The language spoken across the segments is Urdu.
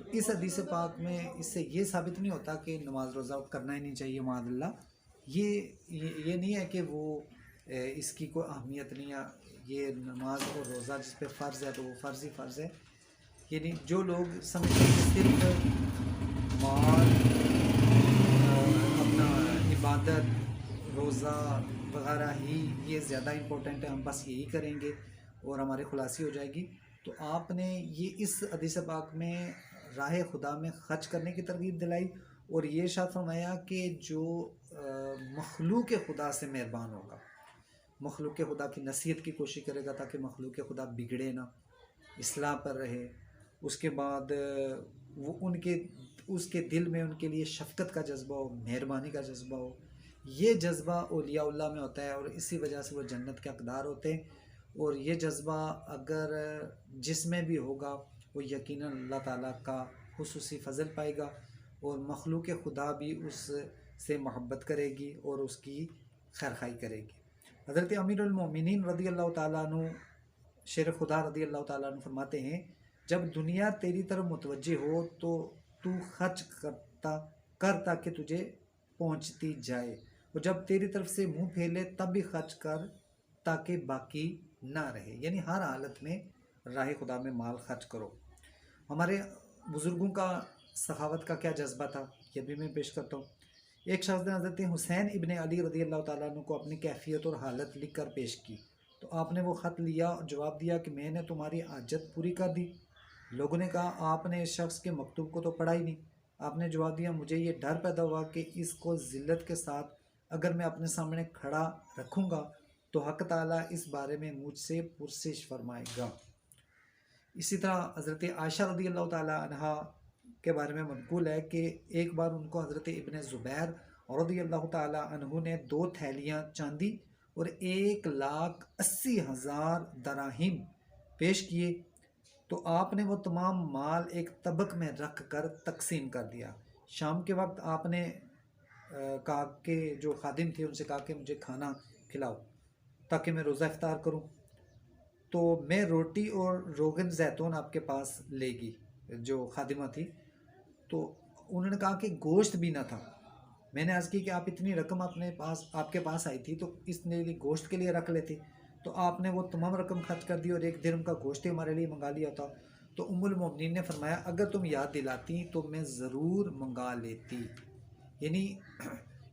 تو اس حدیث پاک میں اس سے یہ ثابت نہیں ہوتا کہ نماز روزہ کرنا ہی نہیں چاہیے معاذ اللہ. یہ نہیں ہے کہ وہ اس کی کوئی اہمیت نہیں ہے. یہ نماز اور روزہ جس پہ فرض ہے تو وہ فرض ہی فرض ہے. یعنی جو لوگ سمجھتے ہیں کہ صرف مال، اپنا عبادت، روزہ وغیرہ ہی یہ زیادہ امپورٹنٹ ہے، ہم بس یہی کریں گے اور ہماری خلاصی ہو جائے گی، تو آپ نے یہ اس حدیث پاک میں راہ خدا میں خرچ کرنے کی ترغیب دلائی اور یہ ارشاد فرمایا کہ جو مخلوق خدا سے مہربان ہوگا، مخلوق خدا کی نصیحت کی کوشش کرے گا تاکہ مخلوق خدا بگڑے نہ، اصلاح پر رہے، اس کے بعد وہ اس کے دل میں ان کے لیے شفقت کا جذبہ ہو، مہربانی کا جذبہ ہو. یہ جذبہ اولیاء اللہ میں ہوتا ہے اور اسی وجہ سے وہ جنت کے حقدار ہوتے ہیں. اور یہ جذبہ اگر جس میں بھی ہوگا وہ یقیناً اللہ تعالیٰ کا خصوصی فضل پائے گا اور مخلوق خدا بھی اس سے محبت کرے گی اور اس کی خیرخواہی کرے گی. حضرت امیر المومنین رضی اللہ تعالیٰ عنہ، شیر خدا رضی اللہ تعالیٰ عنہ فرماتے ہیں جب دنیا تیری طرف متوجہ ہو تو خرچ کر تاکہ تجھے پہنچتی جائے، اور جب تیری طرف سے منہ پھیلے تب بھی خرچ کر تاکہ باقی نہ رہے. یعنی ہر حالت میں راہ خدا میں مال خرچ کرو. ہمارے بزرگوں کا سخاوت کا کیا جذبہ تھا یہ بھی میں پیش کرتا ہوں. ایک شخص نے حضرت حسین ابن علی رضی اللہ تعالیٰ عنہ کو اپنی کیفیت اور حالت لکھ کر پیش کی تو آپ نے وہ خط لیا اور جواب دیا کہ میں نے تمہاری حاجت پوری کر دی. لوگوں نے کہا آپ نے اس شخص کے مکتوب کو تو پڑھا ہی نہیں. آپ نے جواب دیا مجھے یہ ڈر پیدا ہوا کہ اس کو ذلت کے ساتھ اگر میں اپنے سامنے کھڑا رکھوں گا تو حق تعالیٰ اس بارے میں مجھ سے پرسش فرمائے گا. اسی طرح حضرت عائشہ رضی اللہ تعالیٰ عنہ کے بارے میں منقول ہے کہ ایک بار ان کو حضرت ابن زبیر رضی اللہ تعالیٰ عنہ نے 2 تھیلیاں چاندی اور 1,80,000 دراہم پیش کیے تو آپ نے وہ تمام مال ایک طبق میں رکھ کر تقسیم کر دیا. شام کے وقت آپ نے کہا کہ جو خادم تھے ان سے کہا کہ مجھے کھانا کھلاؤ تاکہ میں روزہ افطار کروں. تو میں روٹی اور روغن زیتون آپ کے پاس لے گی. جو خادمہ تھی تو انہوں نے کہا کہ گوشت بھی نہ تھا. میں نے عرض کی کہ آپ اتنی رقم آپ کے پاس آئی تھی تو اس نے گوشت کے لیے رکھ لیتے. تو آپ نے وہ تمام رقم خرچ کر دی اور 1 درہم کا گوشت ہمارے لیے منگا لیا تھا. تو ام المومنین نے فرمایا اگر تم یاد دلاتی تو میں ضرور منگا لیتی. یعنی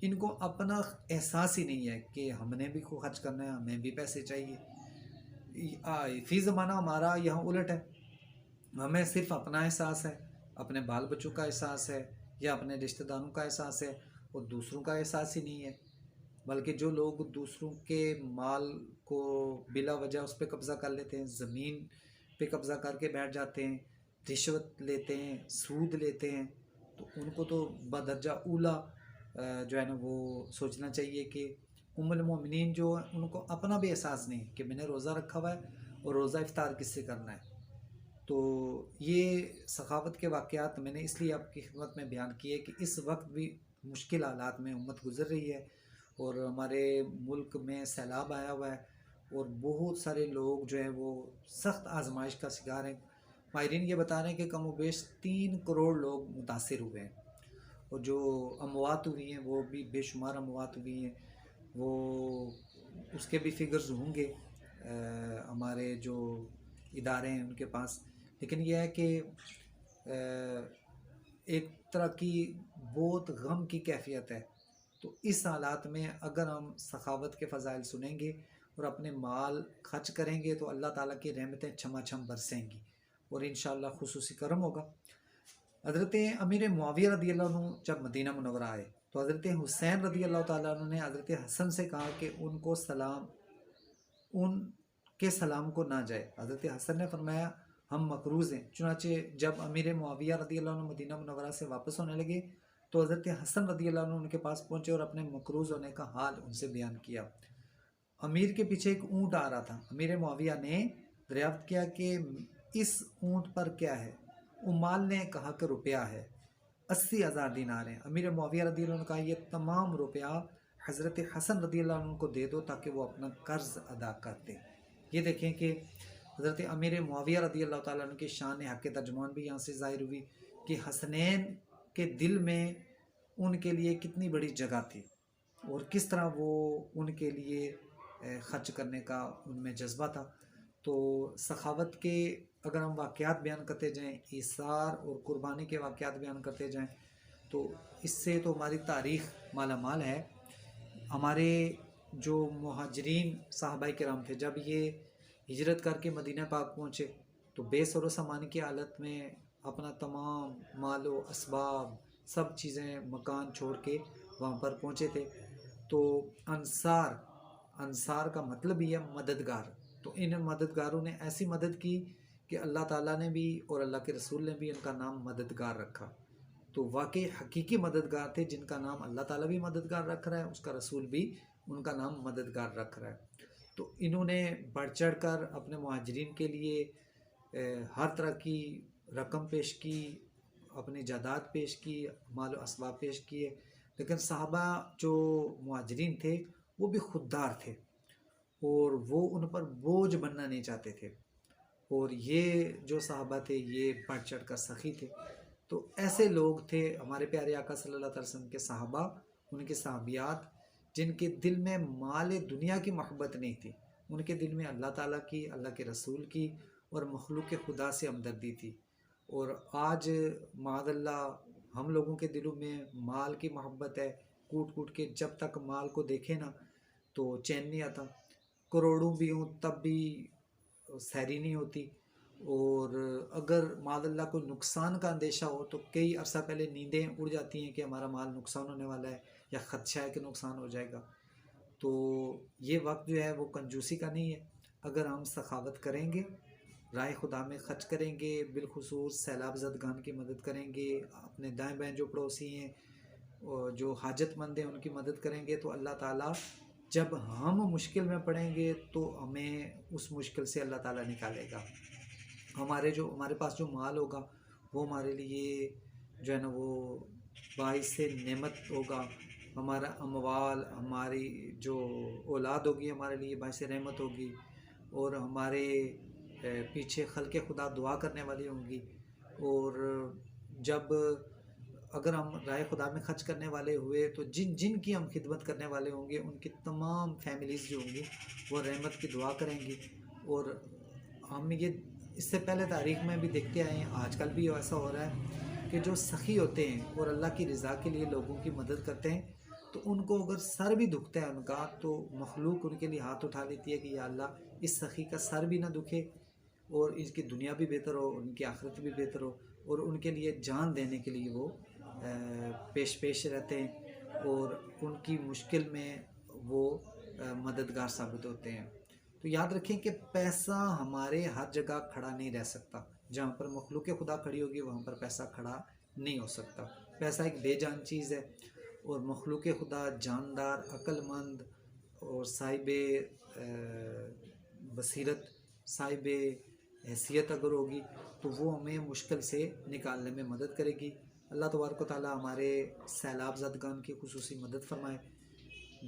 ان کو اپنا احساس ہی نہیں ہے کہ ہم نے بھی کو خرچ کرنا ہے، ہمیں بھی پیسے چاہیے. فی زمانہ ہمارا یہاں الٹ ہے، ہمیں صرف اپنا احساس ہے، اپنے بال بچوں کا احساس ہے یا اپنے رشتہ داروں کا احساس ہے اور دوسروں کا احساس ہی نہیں ہے. بلکہ جو لوگ دوسروں کے مال کو بلا وجہ اس پہ قبضہ کر لیتے ہیں، زمین پہ قبضہ کر کے بیٹھ جاتے ہیں، رشوت لیتے ہیں، سود لیتے ہیں، تو ان کو تو بدرجہ اولا جو ہے نا وہ سوچنا چاہیے کہ ام المومنین جو ہیں ان کو اپنا بھی احساس نہیں کہ میں نے روزہ رکھا ہوا ہے اور روزہ افطار کس سے کرنا ہے. تو یہ سخاوت کے واقعات میں نے اس لیے آپ کی خدمت میں بیان کیے کہ اس وقت بھی مشکل حالات میں امت گزر رہی ہے اور ہمارے ملک میں سیلاب آیا ہوا ہے اور بہت سارے لوگ جو ہیں وہ سخت آزمائش کا شکار ہیں. ماہرین یہ بتا رہے ہیں کہ کم و بیش 3 کروڑ لوگ متاثر ہوئے ہیں اور جو اموات ہوئی ہیں وہ بھی بے شمار اموات ہوئی ہیں. وہ اس کے بھی فگرز ہوں گے ہمارے جو ادارے ہیں ان کے پاس. لیکن یہ ہے کہ ایک طرح کی بہت غم کی کیفیت ہے. تو اس حالات میں اگر ہم سخاوت کے فضائل سنیں گے اور اپنے مال خرچ کریں گے تو اللہ تعالیٰ کی رحمتیں چھما چھم برسیں گی اور انشاءاللہ خصوصی کرم ہوگا. حضرت امیر معاویہ رضی اللہ عنہ جب مدینہ منورہ آئے تو حضرت حسین رضی اللہ تعالیٰ عنہ نے حضرت حسن سے کہا کہ ان کے سلام کو نہ جائے. حضرت حسن نے فرمایا ہم مقروض ہیں. چنانچہ جب امیر معاویہ رضی اللہ عنہ مدینہ منورہ سے واپس ہونے لگے تو حضرت حسن رضی اللہ عنہ ان کے پاس پہنچے اور اپنے مقروض ہونے کا حال ان سے بیان کیا. امیر کے پیچھے ایک اونٹ آ رہا تھا. امیر معاویہ نے دریافت کیا کہ اس اونٹ پر کیا ہے؟ عمال نے کہا کہ روپیہ ہے، 80,000 دینار ہیں. امیر معاویہ رضی اللہ عنہ نے کہا یہ تمام روپیہ حضرت حسن رضی اللہ عنہ کو دے دو تاکہ وہ اپنا قرض ادا کر دیں. یہ دیکھیں کہ حضرت امیر معاویہ رضی اللہ تعالیٰ عنہ کی شان حق ترجمان بھی یہاں سے ظاہر ہوئی کہ حسنین کے دل میں ان کے لیے کتنی بڑی جگہ تھی اور کس طرح وہ ان کے لیے خرچ کرنے کا ان میں جذبہ تھا۔ تو سخاوت کے اگر ہم واقعات بیان کرتے جائیں، ایثار اور قربانی کے واقعات بیان کرتے جائیں، تو اس سے تو ہماری تاریخ مالا مال ہے۔ ہمارے جو مہاجرین صحابہ کرام تھے، جب یہ ہجرت کر کے مدینہ پاک پہنچے تو بے سر و سامان کی حالت میں اپنا تمام مال و اسباب سب چیزیں مکان چھوڑ کے وہاں پر پہنچے تھے۔ تو انصار کا مطلب ہی ہے مددگار۔ تو ان مددگاروں نے ایسی مدد کی کہ اللہ تعالیٰ نے بھی اور اللہ کے رسول نے بھی ان کا نام مددگار رکھا۔ تو واقعی حقیقی مددگار تھے جن کا نام اللہ تعالیٰ بھی مددگار رکھ رہا ہے، اس کا رسول بھی ان کا نام مددگار رکھ رہا ہے۔ تو انہوں نے بڑھ چڑھ کر اپنے مہاجرین کے لیے ہر طرح کی رقم پیش کی، اپنی جائیداد پیش کی، مال و اسباب پیش کیے، لیکن صحابہ جو مہاجرین تھے وہ بھی خوددار تھے اور وہ ان پر بوجھ بننا نہیں چاہتے تھے، اور یہ جو صحابہ تھے یہ بڑھ چڑھ کر سخی تھے۔ تو ایسے لوگ تھے ہمارے پیارے آقا صلی اللہ علیہ وسلم کے صحابہ، ان کے صحابیات، جن کے دل میں مال دنیا کی محبت نہیں تھی، ان کے دل میں اللہ تعالیٰ کی، اللہ کے رسول کی اور مخلوق خدا سے ہمدردی تھی۔ اور آج معاذ اللہ ہم لوگوں کے دلوں میں مال کی محبت ہے، کوٹ کوٹ کے جب تک مال کو دیکھے نا تو چین نہیں آتا، کروڑوں بھی ہوں تب بھی سیری نہیں ہوتی، اور اگر معاذ اللہ کو نقصان کا اندیشہ ہو تو کئی عرصہ پہلے نیندیں اڑ جاتی ہیں کہ ہمارا مال نقصان ہونے والا ہے یا خدشہ ہے کہ نقصان ہو جائے گا۔ تو یہ وقت جو ہے وہ کنجوسی کا نہیں ہے۔ اگر ہم سخاوت کریں گے، راہ خدا میں خرچ کریں گے، بالخصوص سیلاب زدگان کی مدد کریں گے، اپنے دائیں بائیں جو پڑوسی ہیں اور جو حاجت مند ہیں ان کی مدد کریں گے، تو اللہ تعالیٰ جب ہم مشکل میں پڑیں گے تو ہمیں اس مشکل سے اللہ تعالیٰ نکالے گا۔ ہمارے پاس جو مال ہوگا وہ ہمارے لیے جو ہے نا وہ باعث نعمت ہوگا، ہمارا اموال، ہماری جو اولاد ہوگی ہمارے لیے باعث رحمت ہوگی، اور ہمارے پیچھے خلق خدا دعا کرنے والی ہوں گی۔ اور جب اگر ہم راہ خدا میں خرچ کرنے والے ہوئے تو جن کی ہم خدمت کرنے والے ہوں گے ان کی تمام فیملیز جو ہوں گی وہ رحمت کی دعا کریں گی۔ اور ہم یہ اس سے پہلے تاریخ میں بھی دیکھتے آئے ہیں، آج کل بھی ایسا ہو رہا ہے کہ جو سخی ہوتے ہیں اور اللہ کی رضا کے لیے لوگوں کی مدد کرتے ہیں، تو ان کو اگر سر بھی دکھتا ہے ان کا تو مخلوق ان کے لیے ہاتھ اٹھا لیتی ہے کہ یا اللہ اس سخی کا سر بھی نہ دکھے، اور اس کی دنیا بھی بہتر ہو، ان کی آخرت بھی بہتر ہو، اور ان کے لیے جان دینے کے لیے وہ پیش رہتے ہیں اور ان کی مشکل میں وہ مددگار ثابت ہوتے ہیں۔ تو یاد رکھیں کہ پیسہ ہمارے ہر جگہ کھڑا نہیں رہ سکتا، جہاں پر مخلوق خدا کھڑی ہوگی وہاں پر پیسہ کھڑا نہیں ہو سکتا۔ پیسہ ایک بے جان چیز ہے، اور مخلوق خدا جاندار، عقل مند اور صاحب بصیرت، صاحب حیثیت اگر ہوگی تو وہ ہمیں مشکل سے نکالنے میں مدد کرے گی۔ اللہ تبارک و تعالیٰ ہمارے سیلاب زدگان کی خصوصی مدد فرمائے،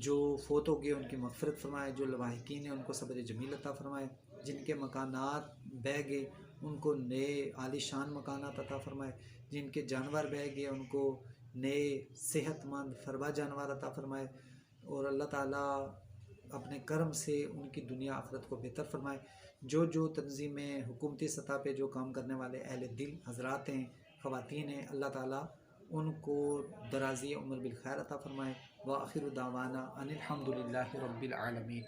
جو فوت ہو گئے ان کی مغفرت فرمائے، جو لواحقین ہیں ان کو صبر جمیل عطا فرمائے، جن کے مکانات بہہ گئے ان کو نئے عالی شان مکانات عطا فرمائے، جن کے جانور بہہ گئے ان کو نئے صحت مند فربا جانور عطا فرمائے، اور اللہ تعالیٰ اپنے کرم سے ان کی دنیا آخرت کو بہتر فرمائے۔ جو تنظیمیں حکومتی سطح پہ جو کام کرنے والے اہل دل حضرات ہیں، خواتین ہیں، اللہ تعالیٰ ان کو درازی عمر بالخیر عطا فرمائے۔ وآخر دعوانا ان الحمد للہ رب العالمین۔